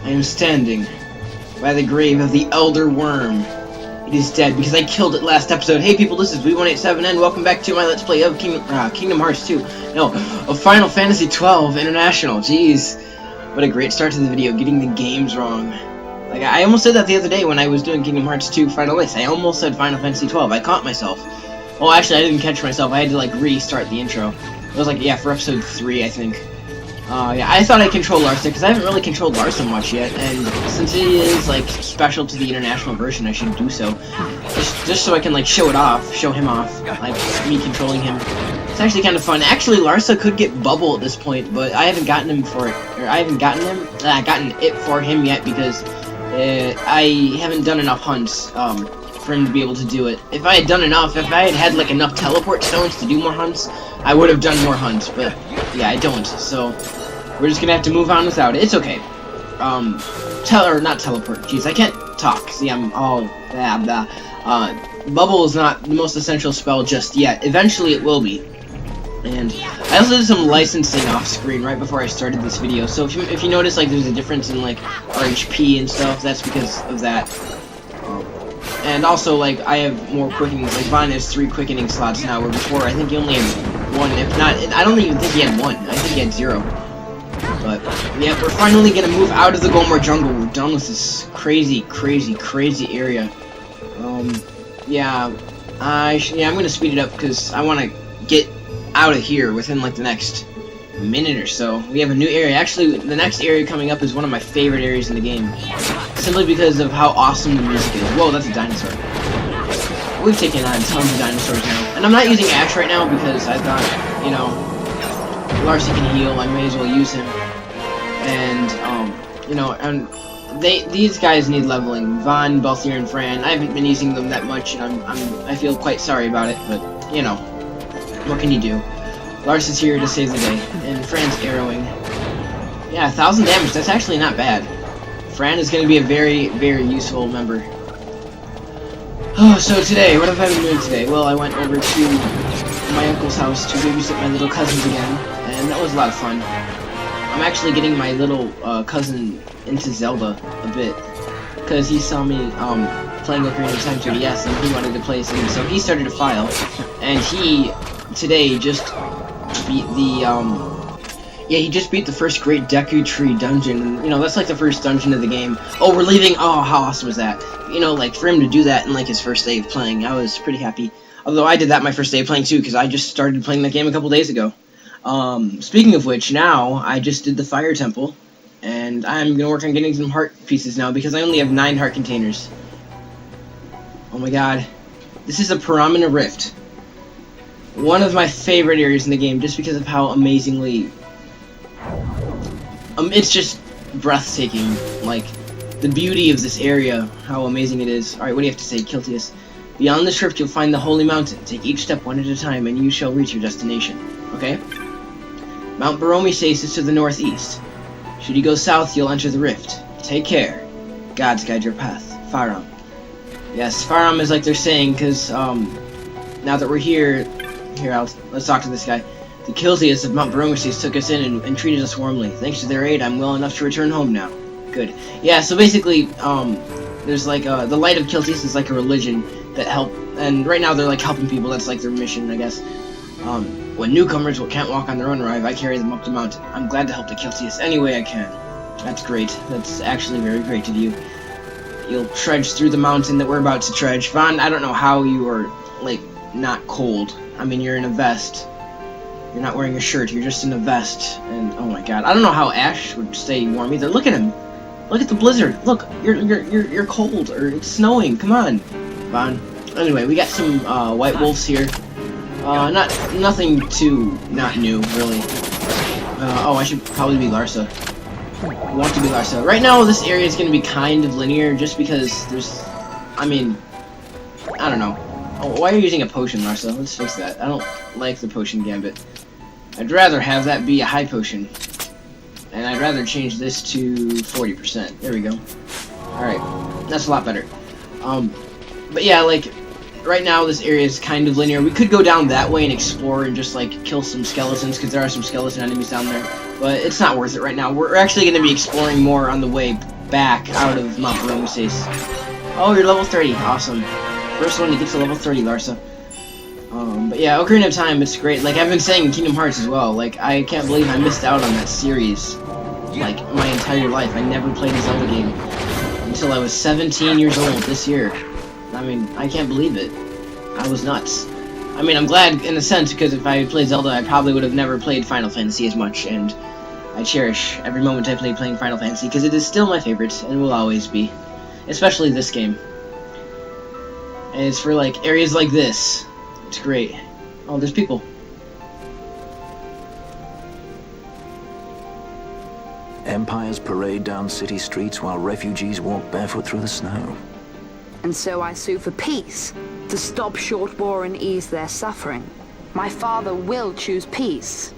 I am standing by the grave of the Elder Worm. It is dead because I killed it last episode. Hey people, this is V187 and welcome back to my Let's Play of Kingdom Hearts 2. No, of Final Fantasy 12 International. Jeez. What a great start to the video, getting the games wrong. Like, I almost said that the other day when I was doing Kingdom Hearts 2 Final List. I almost said Final Fantasy 12. I caught myself. Well, actually, I didn't catch myself. I had to, like, restart the intro. It was like, yeah, for episode 3, I think. Yeah, I thought I controlled Larsa, because I haven't really controlled Larsa much yet, and since it is, like, special to the international version, I should do so. Just so I can, like, show him off, like, me controlling him. It's actually kind of fun. Actually, Larsa could get Bubble at this point, but I haven't gotten him for it, or I haven't gotten it for him yet, because I haven't done enough hunts, for him to be able to do it. If I had done enough, if I had had, like, enough teleport stones to do more hunts, I would have done more hunts, but, yeah, I don't, so we're just gonna have to move on without it. It's okay. Not teleport. Jeez, I can't talk. See, I'm all blah blah. Bubble is not the most essential spell just yet. Eventually, it will be. And I also did some licensing off screen right before I started this video. So if you notice, like, there's a difference in, like, RHP and stuff, that's because of that. And also, like, I have more quickenings. Like, Vaughn has 3 quickening slots now, where before I think he only had 1. If not, I don't even think he had 1. I think he had 0. But, yeah, we're finally gonna move out of the Golmore Jungle. We're done with this crazy area. Yeah, I'm gonna speed it up because I want to get out of here within, like, the next minute or so. We have a new area. Actually, the next area coming up is one of my favorite areas in the game. Simply because of how awesome the music is. Whoa, that's a dinosaur. We've taken on tons of dinosaurs now. And I'm not using Ash right now because I thought, you know, Larsa can heal, I may as well use him. And, you know, and these guys need leveling. Vaughn, Balthier, and Fran. I haven't been using them that much, and I feel quite sorry about it, but, you know, what can you do? Larsa's here to save the day, and Fran's arrowing. Yeah, 1,000 damage, that's actually not bad. Fran is going to be a very, very useful member. Oh, so today, what have I been doing today? Well, I went over to my uncle's house to babysit my little cousins again, and that was a lot of fun. I'm actually getting my little cousin into Zelda a bit, because he saw me playing Ocarina of Time 3DS, and he wanted to play some, so he started a file, and he today just beat the he just beat the first Great Deku Tree dungeon, and, you know, that's like the first dungeon of the game. Oh, we're leaving. Oh, how awesome was that? You know, like, for him to do that in, like, his first day of playing, I was pretty happy. Although I did that my first day of playing too, because I just started playing that game a couple days ago. Speaking of which, now I just did the Fire Temple, and I'm gonna work on getting some heart pieces now because I only have 9 heart containers. Oh my god. This is a Paramina Rift. One of my favorite areas in the game, just because of how amazingly... it's just breathtaking. Like, the beauty of this area, how amazing it is. Alright, what do you have to say, Kiltius? Beyond this rift, you'll find the Holy Mountain. Take each step one at a time, and you shall reach your destination. Okay? Mount Bur-Omisace is to the northeast. Should you go south, you'll enter the rift. Take care. Gods guide your path. Faram. Yes, Faram is like they're saying, because, now that we're here, let's talk to this guy. The Kiltius of Mount Bur-Omisace took us in and treated us warmly. Thanks to their aid, I'm well enough to return home now. Good. Yeah, so basically, there's like, the Light of Kiltius is like a religion that help, and right now they're like helping people, that's like their mission, I guess. When newcomers can't walk on their own arrive, I carry them up the mountain. I'm glad to help the Kiltius any way I can. That's great. That's actually very great of you. You'll trudge through the mountain that we're about to trudge. Vaughn, I don't know how you are, like, not cold. I mean, you're in a vest. You're not wearing a shirt, you're just in a vest. And, oh my god, I don't know how Ash would stay warm either. Look at him! Look at the blizzard! Look, you're cold, or it's snowing, come on! Vaughn. Anyway, we got some, white wolves here. Nothing too not new, really. Oh, I should probably be Larsa. I want to be Larsa. Right now, this area is going to be kind of linear, just because there's... I mean... I don't know. Oh, why are you using a potion, Larsa? Let's fix that. I don't like the potion gambit. I'd rather have that be a high potion. And I'd rather change this to 40%. There we go. Alright. That's a lot better. But yeah, like... right now this area is kind of linear. We could go down that way and explore and just like kill some skeletons, because there are some skeleton enemies down there. But it's not worth it right now. We're actually going to be exploring more on the way back out of Mount Bur-Omisace. Oh, you're level 30. Awesome. First one to get to level 30, Larsa. But yeah, Ocarina of Time, it's great. Like I've been saying in Kingdom Hearts as well. Like I can't believe I missed out on that series. Like my entire life, I never played a Zelda game until I was 17 years old this year. I mean, I can't believe it. I was nuts. I mean, I'm glad in a sense, because if I had played Zelda, I probably would have never played Final Fantasy as much, and I cherish every moment I play playing Final Fantasy, because it is still my favorite, and will always be. Especially this game. And it's for, like, areas like this. It's great. Oh, there's people. Empires parade down city streets while refugees walk barefoot through the snow. And so I sue for peace, to stop short war and ease their suffering. My father will choose peace.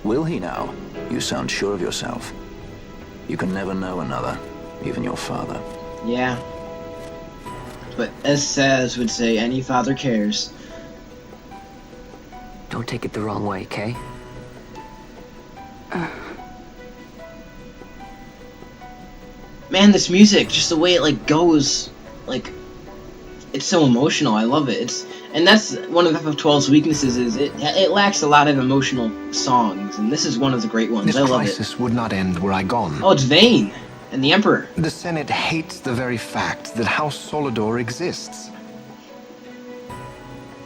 Will he now? You sound sure of yourself. You can never know another, even your father. Yeah. But as Saz would say, any father cares. Don't take it the wrong way, Kay? Man, this music, just the way it like goes, like it's so emotional. I love it. And that's one of FF12's weaknesses, is it lacks a lot of emotional songs, and this is one of the great ones. This I love it. crisis would not end were I gone. Oh, it's Vayne and the Emperor. The Senate hates the very fact that House Solidor exists.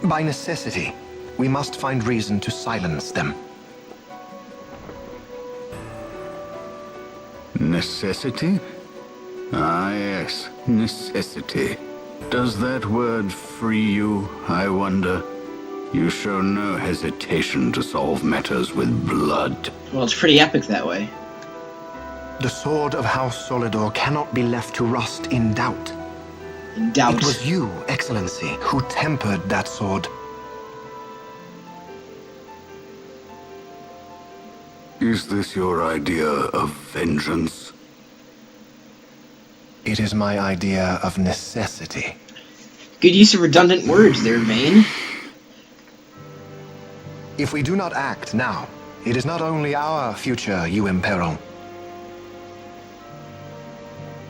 By necessity, we must find reason to silence them. Necessity? Ah, yes, necessity. Does that word free you, I wonder? You show no hesitation to solve matters with blood. Well, it's pretty epic that way. The sword of House Solidor cannot be left to rust in doubt. In doubt. It was you, Excellency, who tempered that sword. Is this your idea of vengeance? It is my idea of necessity. Good use of redundant words there, Vayne. If we do not act now, it is not only our future you imperil.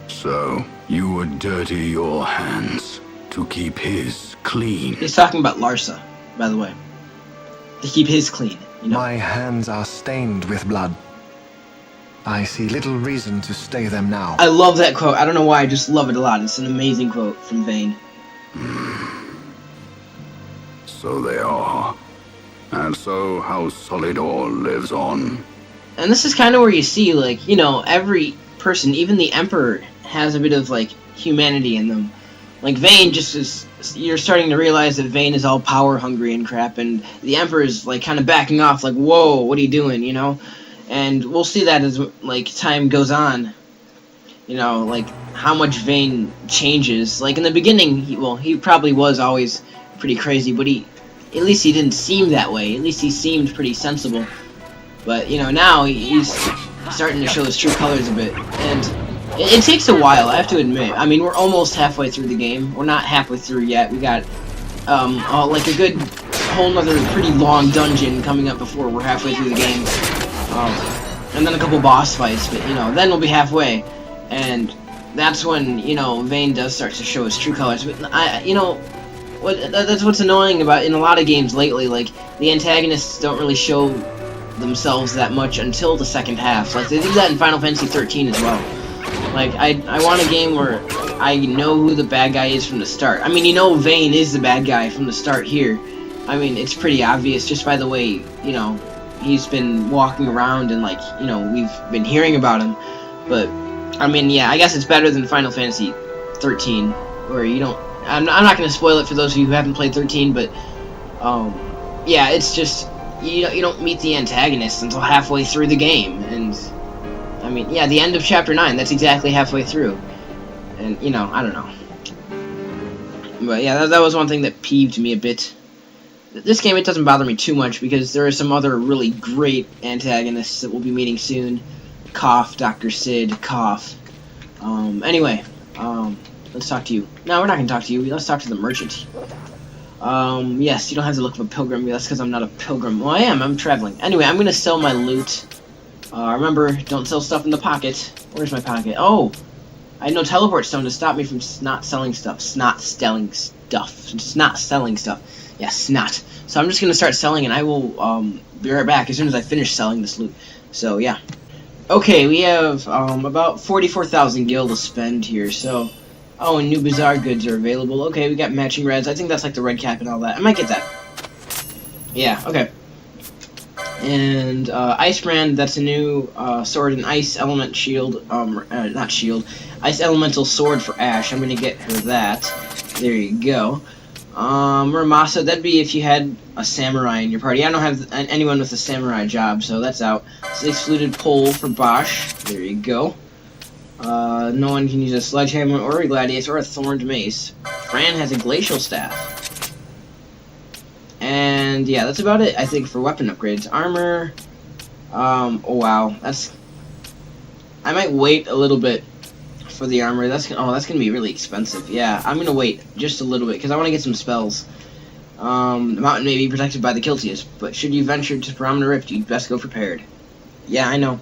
So, you would dirty your hands to keep his clean. He's talking about Larsa, by the way. To keep his clean, you know. My hands are stained with blood. I see little reason to stay them now. I love that quote. I don't know why, I just love it a lot. It's an amazing quote from Vayne. So they are. And so House Solidor lives on. And this is kind of where you see, like, you know, every person, even the Emperor, has a bit of, like, humanity in them. Like, Vayne just is... You're starting to realize that Vayne is all power-hungry and crap, and the Emperor is, like, kind of backing off, like, whoa, what are you doing, you know? And we'll see that as, like, time goes on. You know, like, how much Vayne changes. Like, in the beginning, he probably was always pretty crazy, but at least he didn't seem that way. At least he seemed pretty sensible. But, you know, now he's starting to show his true colors a bit. And it takes a while, I have to admit. I mean, we're almost halfway through the game. We're not halfway through yet. We got, like, a good whole nother pretty long dungeon coming up before we're halfway through the game. And then a couple boss fights, but, you know, then we'll be halfway. And that's when, you know, Vayne does start to show his true colors. But, you know, that's what's annoying about in a lot of games lately. Like, the antagonists don't really show themselves that much until the second half. Like, they do that in Final Fantasy 13 as well. Like, I want a game where I know who the bad guy is from the start. I mean, you know Vayne is the bad guy from the start here. I mean, it's pretty obvious just by the way, you know, he's been walking around and, like, you know, we've been hearing about him. But, I mean, yeah, I guess it's better than Final Fantasy 13, where you don't... I'm not going to spoil it for those of you who haven't played 13, but, yeah, it's just... You don't meet the antagonists until halfway through the game, and... I mean, yeah, the end of Chapter 9, that's exactly halfway through. And, you know, I don't know. But, yeah, that was one thing that peeved me a bit. This game, it doesn't bother me too much, because there are some other really great antagonists that we'll be meeting soon. Cough, Dr. Sid, cough. Anyway, let's talk to you. No, we're not going to talk to you. Let's talk to the merchant. Yes, you don't have to look of a pilgrim. That's because I'm not a pilgrim. Well, I am. I'm traveling. Anyway, I'm gonna sell my loot. Remember, don't sell stuff in the pocket. Where's my pocket? Oh! I had no teleport stone to stop me from not selling stuff. Snot selling stuff. Snot selling stuff. Yeah, snot. So I'm just gonna start selling, and I will, be right back as soon as I finish selling this loot. So, yeah. Okay, we have, about 44,000 gil to spend here, so... Oh, and new bazaar goods are available. Okay, we got matching reds. I think that's like the red cap and all that. I might get that. Yeah, okay. And, Ice Brand, that's a new, sword and ice element shield, not shield, ice elemental sword for Ash. I'm gonna get her that. There you go. Ramasa, that'd be if you had a samurai in your party. I don't have anyone with a samurai job, so that's out. Six fluted pole for Bosch. There you go. No one can use a sledgehammer or a gladiator or a thorned mace. Fran has a glacial staff. And yeah, that's about it, I think, for weapon upgrades. Armor, oh wow, that's... I might wait a little bit for the armor. That's gonna be really expensive. Yeah, I'm gonna wait just a little bit, because I want to get some spells. The mountain may be protected by the Kiltius, but should you venture to Paramina Rift, you'd best go prepared. Yeah, I know.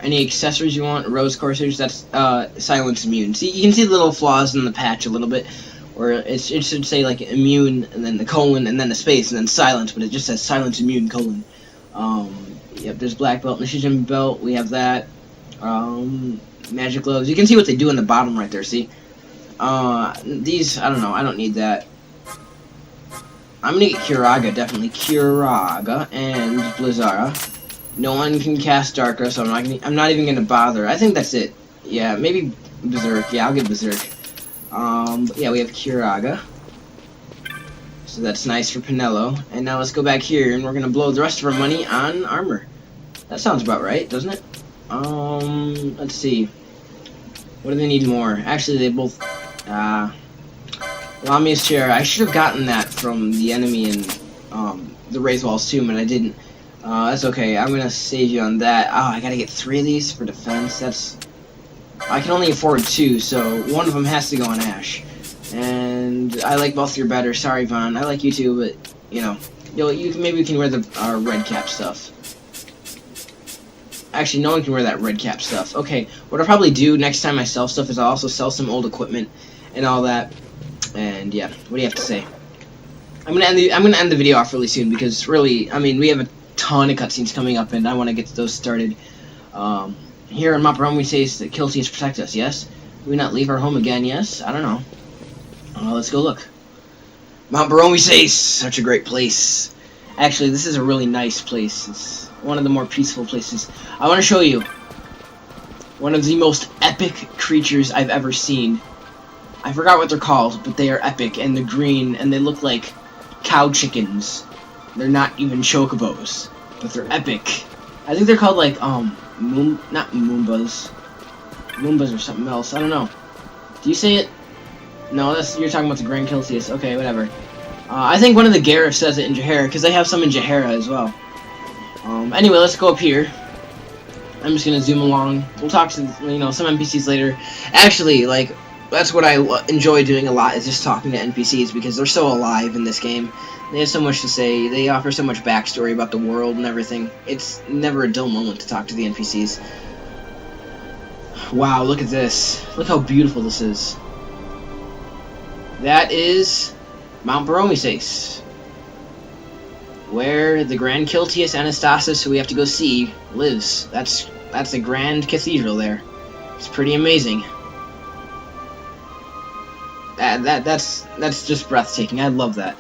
Any accessories you want? Rose coursers, that's silence immune. See, you can see the little flaws in the patch a little bit, where it should say like immune and then the colon and then the space and then silence, but it just says silence immune colon. Yep, there's black belt, Nishijem belt, we have that. Magic gloves. You can see what they do in the bottom right there, see? These, I don't know, I don't need that. I'm gonna get Kiraga, definitely. Kiraga and Blizzara. No one can cast Darkra, so I'm not even gonna bother. I think that's it. Yeah, maybe Berserk. Yeah, I'll get Berserk. But yeah, we have Kiraga. So that's nice for Pinello. And now let's go back here, and we're gonna blow the rest of our money on armor. That sounds about right, doesn't it? Let's see. What do they need more? Actually, they both... Lamia's chair. I should have gotten that from the enemy in, the Raise Walls too, but I didn't. That's okay. I'm gonna save you on that. Oh, I gotta get 3 of these for defense. That's... I can only afford 2, so one of them has to go on Ash. And I like both your better. Sorry, Vaughn. I like you too, but, you know, maybe we can wear the red cap stuff. Actually, no one can wear that red cap stuff. Okay, what I'll probably do next time I sell stuff is I'll also sell some old equipment and all that. And yeah, what do you have to say? I'm gonna end the video off really soon, because really, I mean, we have a ton of cutscenes coming up, and I want to get those started. Here in Mount Bur-Omisace, the Kiltius protect us. Yes, do we not leave our home again? Yes, I don't know. Let's go look. Mount Bur-Omisace, such a great place. Actually, this is a really nice place. It's one of the more peaceful places. I want to show you one of the most epic creatures I've ever seen. I forgot what they're called, but they are epic, and they're green, and they look like cow chickens. They're not even chocobos, but they're epic. I think they're called like, not Moombas. Moombas or something else, I don't know. Do you say it? No, you're talking about the Grand Kiltius. Okay, whatever. I think one of the Garifs says it in Jahara, because they have some in Jahara as well. Anyway, let's go up here. I'm just gonna zoom along. We'll talk to, you know, some NPCs later. Actually, like, that's what I enjoy doing a lot, is just talking to NPCs, because they're so alive in this game. They have so much to say. They offer so much backstory about the world and everything. It's never a dull moment to talk to the NPCs. Wow, look at this. Look how beautiful this is. That is Mount Bur-Omisace, where the Grand Kiltius Anastasis, who we have to go see, lives. That's a grand cathedral there. It's pretty amazing. That's just breathtaking. I love that.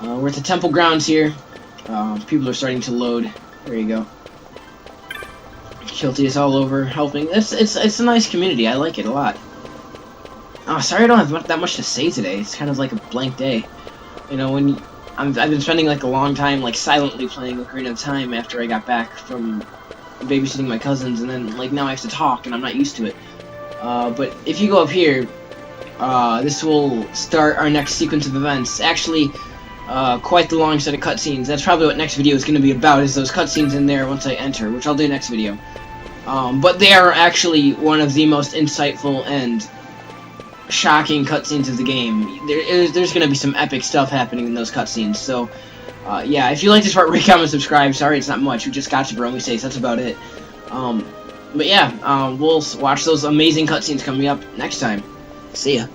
We're at the temple grounds here. People are starting to load. There you go. Kiltius all over helping. It's a nice community. I like it a lot. Oh, sorry I don't have that much to say today. It's kind of like a blank day. You know, I've been spending like a long time like silently playing Ocarina of Time after I got back from babysitting my cousins, and then like now I have to talk and I'm not used to it. But if you go up here, this will start our next sequence of events. Actually, quite the long set of cutscenes. That's probably what next video is going to be about, is those cutscenes in there once I enter, which I'll do next video. But they are actually one of the most insightful and shocking cutscenes of the game. There's going to be some epic stuff happening in those cutscenes. So, yeah, if you like this part, rate, comment, subscribe. Sorry, it's not much. We just got to Bur-Omisace. That's about it. But yeah, we'll watch those amazing cutscenes coming up next time. See ya.